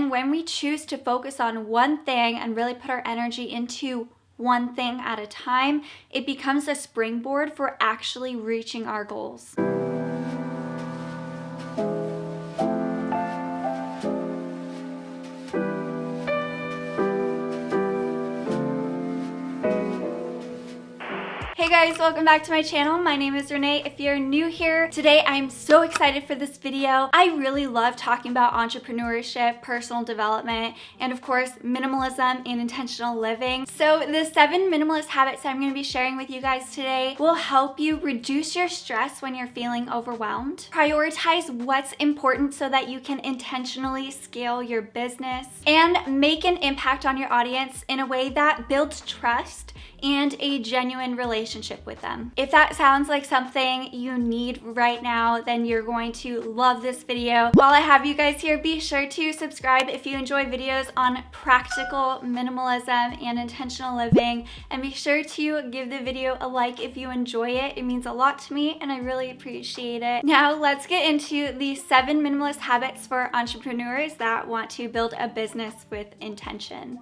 And when we choose to focus on one thing and really put our energy into one thing at a time, it becomes a springboard for actually reaching our goals. Hey guys, welcome back to my channel. My name is Renee. If you're new here, today I'm so excited for this video. I really love talking about entrepreneurship, personal development, and of course, minimalism and intentional living. So the 7 minimalist habits I'm going to be sharing with you guys today will help you reduce your stress when you're feeling overwhelmed, prioritize what's important so that you can intentionally scale your business, and make an impact on your audience in a way that builds trust and a genuine relationship with them. If that sounds like something you need right now, then you're going to love this video. While I have you guys here, be sure to subscribe if you enjoy videos on practical minimalism and intentional living, and be sure to give the video a like if you enjoy it. It means a lot to me and I really appreciate it. Now let's get into the 7 minimalist habits for entrepreneurs that want to build a business with intention.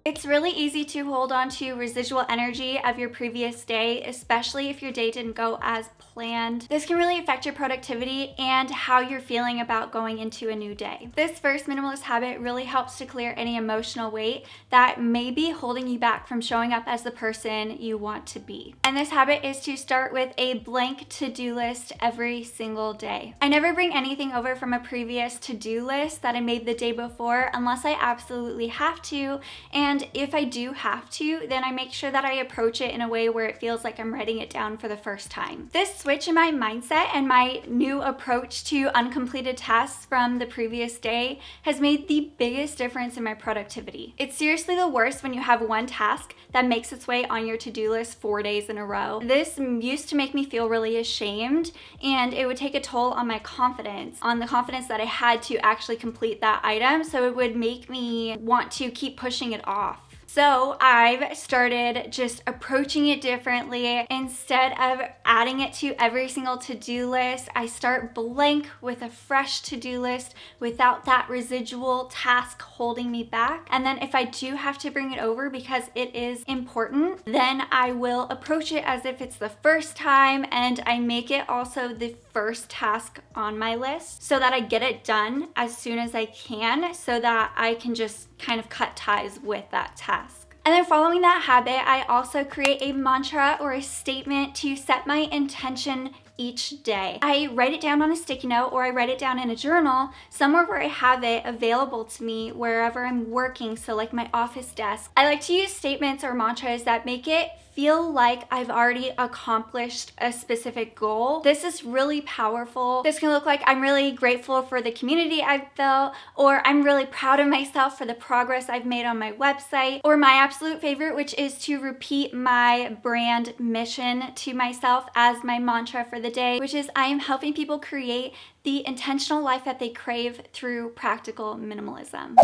It's really easy to hold on to residual energy of your previous day, especially if your day didn't go as planned. This can really affect your productivity and how you're feeling about going into a new day. This first minimalist habit really helps to clear any emotional weight that may be holding you back from showing up as the person you want to be. And this habit is to start with a blank to-do list every single day. I never bring anything over from a previous to-do list that I made the day before unless I absolutely have to, and if I do have to, then I make sure that I approach it in a way where it feels like I'm writing it down for the first time. This switch in my mindset and my new approach to uncompleted tasks from the previous day has made the biggest difference in my productivity. It's seriously the worst when you have one task that makes its way on your to-do list 4 days in a row. This used to make me feel really ashamed, and it would take a toll on my confidence, on the confidence that I had to actually complete that item, so it would make me want to keep pushing it off. So I've started just approaching it differently. Instead of adding it to every single to-do list, I start blank with a fresh to-do list without that residual task holding me back. And then if I do have to bring it over because it is important, then I will approach it as if it's the first time, and I make it also the first task on my list so that I get it done as soon as I can, so that I can just kind of cut ties with that task. And then following that habit, I also create a mantra or a statement to set my intention each day. I write it down on a sticky note, or I write it down in a journal, somewhere where I have it available to me wherever I'm working, so like my office desk. I like to use statements or mantras that make it feel like I've already accomplished a specific goal. This is really powerful. This can look like I'm really grateful for the community I've built, or I'm really proud of myself for the progress I've made on my website, or my absolute favorite, which is to repeat my brand mission to myself as my mantra for the day, which is I am helping people create the intentional life that they crave through practical minimalism.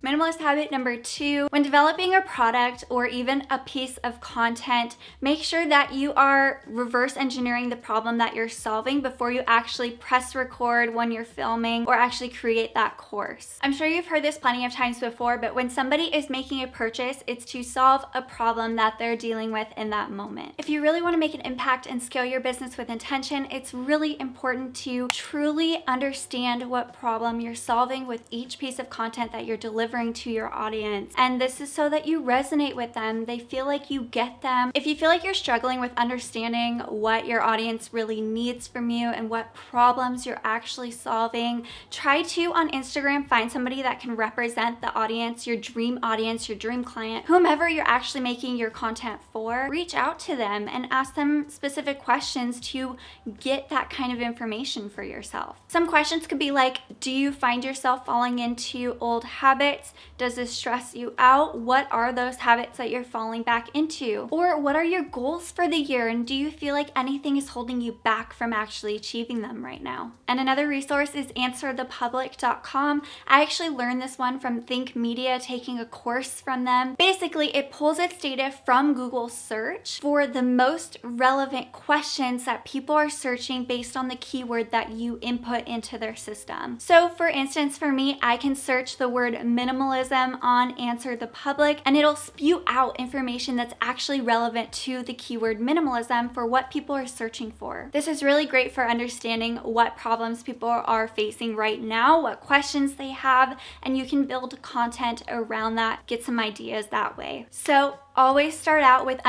Minimalist habit number 2, when developing a product or even a piece of content, make sure that you are reverse engineering the problem that you're solving before you actually press record when you're filming or actually create that course. I'm sure you've heard this plenty of times before, but when somebody is making a purchase, it's to solve a problem that they're dealing with in that moment. If you really want to make an impact and scale your business with intention, it's really important to truly understand what problem you're solving with each piece of content that you're delivering to your audience. And this is so that you resonate with them. They feel like you get them. If you feel like you're struggling with understanding what your audience really needs from you and what problems you're actually solving, try to, on Instagram, find somebody that can represent the audience, your dream client, whomever you're actually making your content for. Reach out to them and ask them specific questions to get that kind of information for yourself. Some questions could be like, do you find yourself falling into old habits? habits? Does this stress you out? What are those habits that you're falling back into? Or what are your goals for the year? And do you feel like anything is holding you back from actually achieving them right now? And another resource is answerthepublic.com. I actually learned this one from Think Media, taking a course from them. Basically, it pulls its data from Google search for the most relevant questions that people are searching based on the keyword that you input into their system. So for instance, for me, I can search the word minimalism on Answer the Public, and it'll spew out information that's actually relevant to the keyword minimalism for what people are searching for. This is really great for understanding what problems people are facing right now, what questions they have, and you can build content around that, get some ideas that way. So always start out with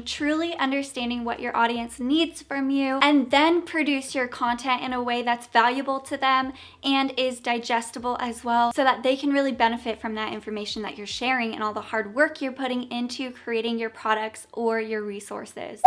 truly understanding what your audience needs from you, and then produce your content in a way that's valuable to them and is digestible as well, so that they can really benefit from that information that you're sharing and all the hard work you're putting into creating your products or your resources.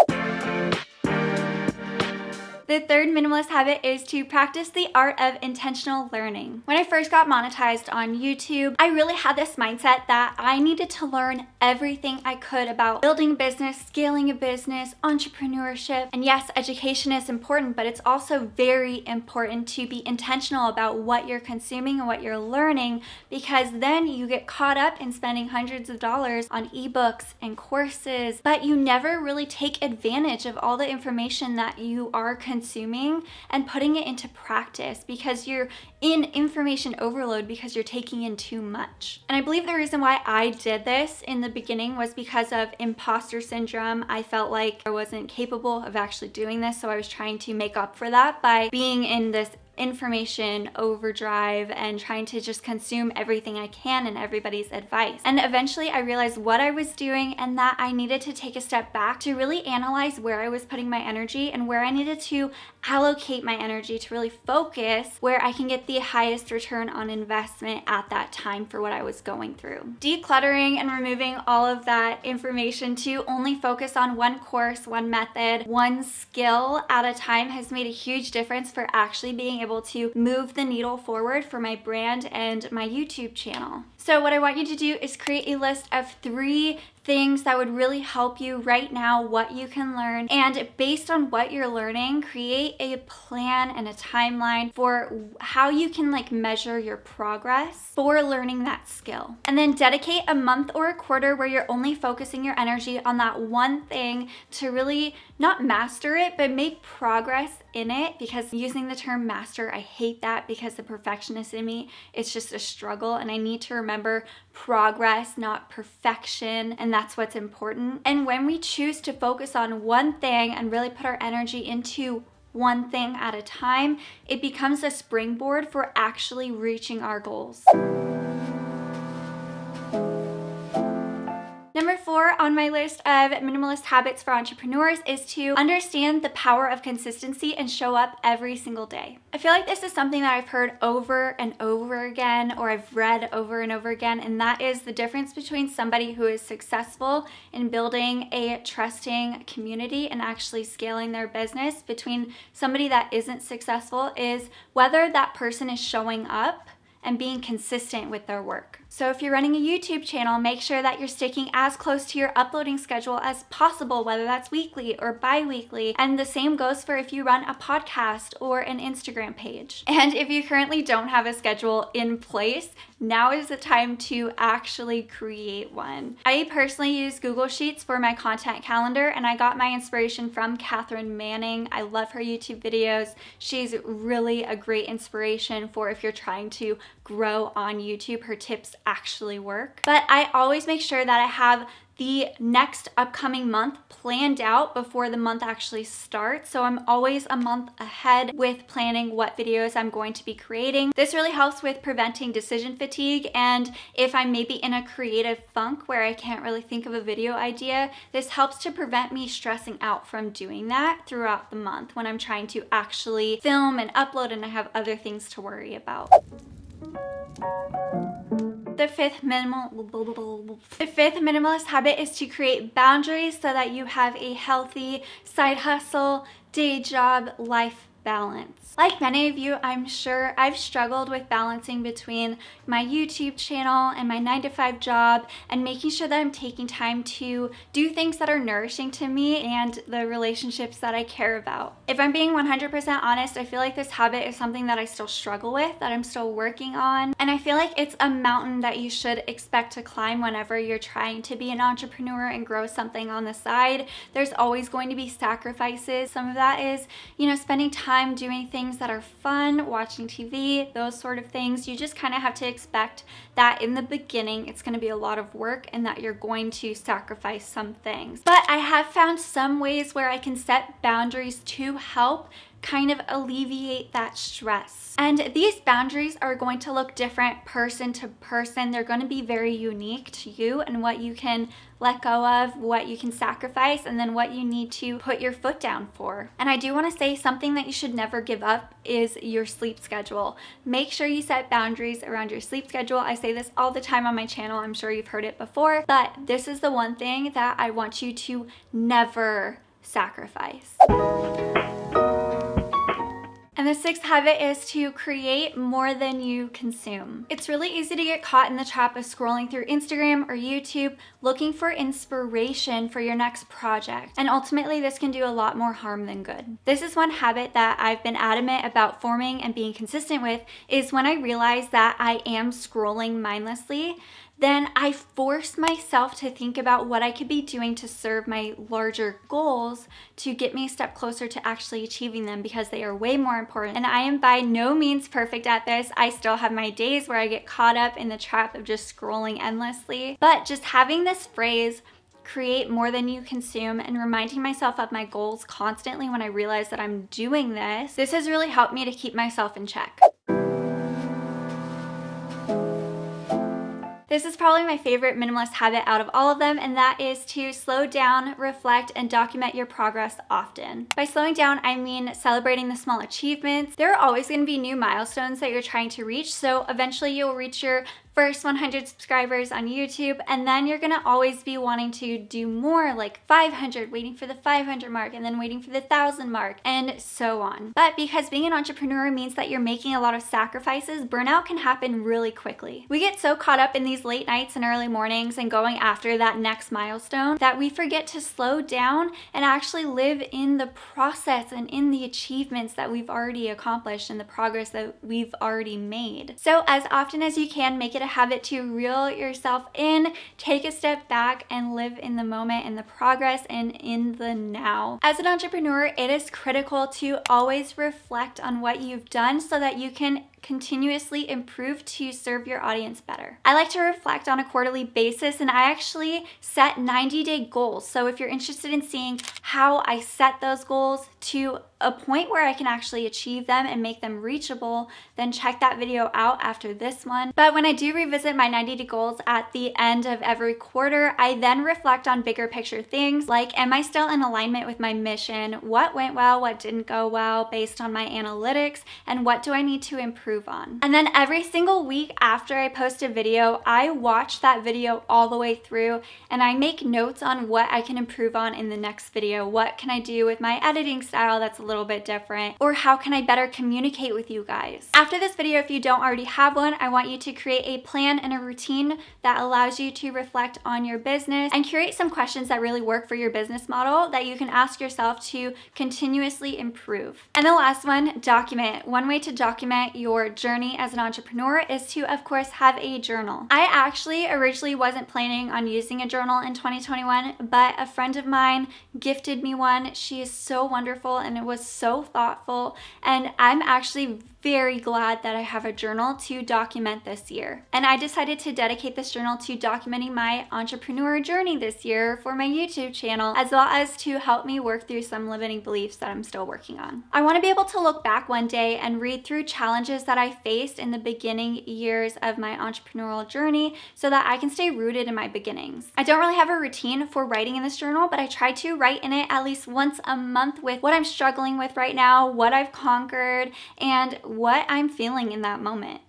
The third minimalist habit is to practice the art of intentional learning. When I first got monetized on YouTube, I really had this mindset that I needed to learn everything I could about building a business, scaling a business, entrepreneurship. And yes, education is important, but it's also very important to be intentional about what you're consuming and what you're learning, because then you get caught up in spending hundreds of dollars on ebooks and courses, but you never really take advantage of all the information that you are consuming and putting it into practice, because you're in information overload because you're taking in too much. And I believe the reason why I did this in the beginning was because of imposter syndrome. I felt like I wasn't capable of actually doing this, so I was trying to make up for that by being in this information overdrive and trying to just consume everything I can and everybody's advice. And eventually I realized what I was doing and that I needed to take a step back to really analyze where I was putting my energy and where I needed to allocate my energy to really focus where I can get the highest return on investment at that time for what I was going through. Decluttering and removing all of that information to only focus on one course, one method, one skill at a time has made a huge difference for actually being able to move the needle forward for my brand and my YouTube channel. So what I want you to do is create a list of 3 things that would really help you right now, what you can learn, and based on what you're learning, create a plan and a timeline for how you can measure your progress for learning that skill. And then dedicate a month or a quarter where you're only focusing your energy on that one thing to really not master it, but make progress in it. Because using the term master, I hate that, because the perfectionist in me, it's just a struggle, and I need to remember progress, not perfection, and that's what's important. And when we choose to focus on one thing and really put our energy into one thing at a time, it becomes a springboard for actually reaching our goals. Number 4 on my list of minimalist habits for entrepreneurs is to understand the power of consistency and show up every single day. I feel like this is something that I've heard over and over again, or I've read over and over again, and that is the difference between somebody who is successful in building a trusting community and actually scaling their business between somebody that isn't successful is whether that person is showing up and being consistent with their work. So if you're running a YouTube channel, make sure that you're sticking as close to your uploading schedule as possible, whether that's weekly or bi-weekly. And the same goes for if you run a podcast or an Instagram page. And if you currently don't have a schedule in place, now is the time to actually create one. I personally use Google Sheets for my content calendar, and I got my inspiration from Catherine Manning. I love her YouTube videos. She's really a great inspiration for if you're trying to grow on YouTube. Her tips actually work. But I always make sure that I have the next upcoming month planned out before the month actually starts. So I'm always a month ahead with planning what videos I'm going to be creating. This really helps with preventing decision fatigue. And if I'm maybe in a creative funk where I can't really think of a video idea, this helps to prevent me stressing out from doing that throughout the month when I'm trying to actually film and upload and I have other things to worry about. The fifth minimalist habit is to create boundaries so that you have a healthy side hustle, day job, life balance. Like many of you, I'm sure I've struggled with balancing between my YouTube channel and my 9-to-5 job and making sure that I'm taking time to do things that are nourishing to me and the relationships that I care about. If I'm being 100% honest, I feel like this habit is something that I still struggle with, that I'm still working on. And I feel like it's a mountain that you should expect to climb whenever you're trying to be an entrepreneur and grow something on the side. There's always going to be sacrifices. Some of that is, spending time doing things that are fun, watching TV, those sort of things. You just kind of have to expect that in the beginning it's going to be a lot of work and that you're going to sacrifice some things. But I have found some ways where I can set boundaries to help kind of alleviate that stress. And these boundaries are going to look different person to person. They're going to be very unique to you and what you can let go of, what you can sacrifice, and then what you need to put your foot down for. And I do want to say something that you should never give up is your sleep schedule. Make sure you set boundaries around your sleep schedule. I say this all the time on my channel. I'm sure you've heard it before, but this is the one thing that I want you to never sacrifice. And the sixth habit is to create more than you consume. It's really easy to get caught in the trap of scrolling through Instagram or YouTube looking for inspiration for your next project. And ultimately, this can do a lot more harm than good. This is one habit that I've been adamant about forming and being consistent with, is when I realize that I am scrolling mindlessly, then I force myself to think about what I could be doing to serve my larger goals to get me a step closer to actually achieving them, because they are way more important. And I am by no means perfect at this. I still have my days where I get caught up in the trap of just scrolling endlessly. But just having this phrase, create more than you consume, and reminding myself of my goals constantly when I realize that I'm doing this has really helped me to keep myself in check. This is probably my favorite minimalist habit out of all of them, and that is to slow down, reflect, and document your progress often. By slowing down, I mean celebrating the small achievements. There are always going to be new milestones that you're trying to reach, so eventually you'll reach your first 100 subscribers on YouTube, and then you're gonna always be wanting to do more, like 500, waiting for the 500 mark, and then waiting for the 1,000 mark, and so on. But because being an entrepreneur means that you're making a lot of sacrifices, burnout can happen really quickly. We get so caught up in these late nights and early mornings and going after that next milestone that we forget to slow down and actually live in the process and in the achievements that we've already accomplished and the progress that we've already made. So as often as you can, make it a habit to reel yourself in, take a step back, and live in the moment, in the progress, and in the now. As an entrepreneur, it is critical to always reflect on what you've done so that you can continuously improve to serve your audience better. I like to reflect on a quarterly basis, and I actually set 90-day goals. So if you're interested in seeing how I set those goals to a point where I can actually achieve them and make them reachable, then check that video out after this one. But when I do revisit my 90-day goals at the end of every quarter, I then reflect on bigger picture things like, am I still in alignment with my mission? What went well? What didn't go well based on my analytics? And what do I need to improve on? And then every single week after I post a video, I watch that video all the way through and I make notes on what I can improve on in the next video. What can I do with my editing style that's a little bit different? Or how can I better communicate with you guys? After this video, if you don't already have one, I want you to create a plan and a routine that allows you to reflect on your business and curate some questions that really work for your business model that you can ask yourself to continuously improve. And the last one, document. One way to document your journey as an entrepreneur is to, of course, have a journal. I actually originally wasn't planning on using a journal in 2021, but a friend of mine gifted me one. She is so wonderful and it was so thoughtful, and I'm actually very glad that I have a journal to document this year. And I decided to dedicate this journal to documenting my entrepreneur journey this year for my YouTube channel, as well as to help me work through some limiting beliefs that I'm still working on. I want to be able to look back one day and read through challenges that I faced in the beginning years of my entrepreneurial journey so that I can stay rooted in my beginnings. I don't really have a routine for writing in this journal, but I try to write in it at least once a month with what I'm struggling with right now, what I've conquered, and what I'm feeling in that moment.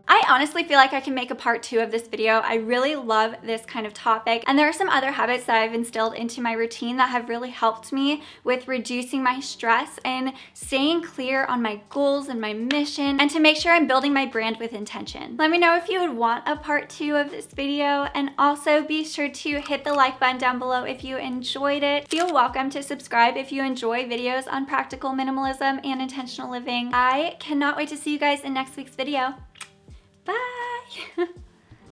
I honestly feel like I can make a part 2 of this video. I really love this kind of topic, and there are some other habits that I've instilled into my routine that have really helped me with reducing my stress and staying clear on my goals and my mission, and to make sure I'm building my brand with intention. Let me know if you would want a part 2 of this video, and also be sure to hit the like button down below if you enjoyed it. Feel welcome to subscribe if you enjoy videos on practical minimalism and intentional living. I cannot wait to see you guys in next week's video. Bye!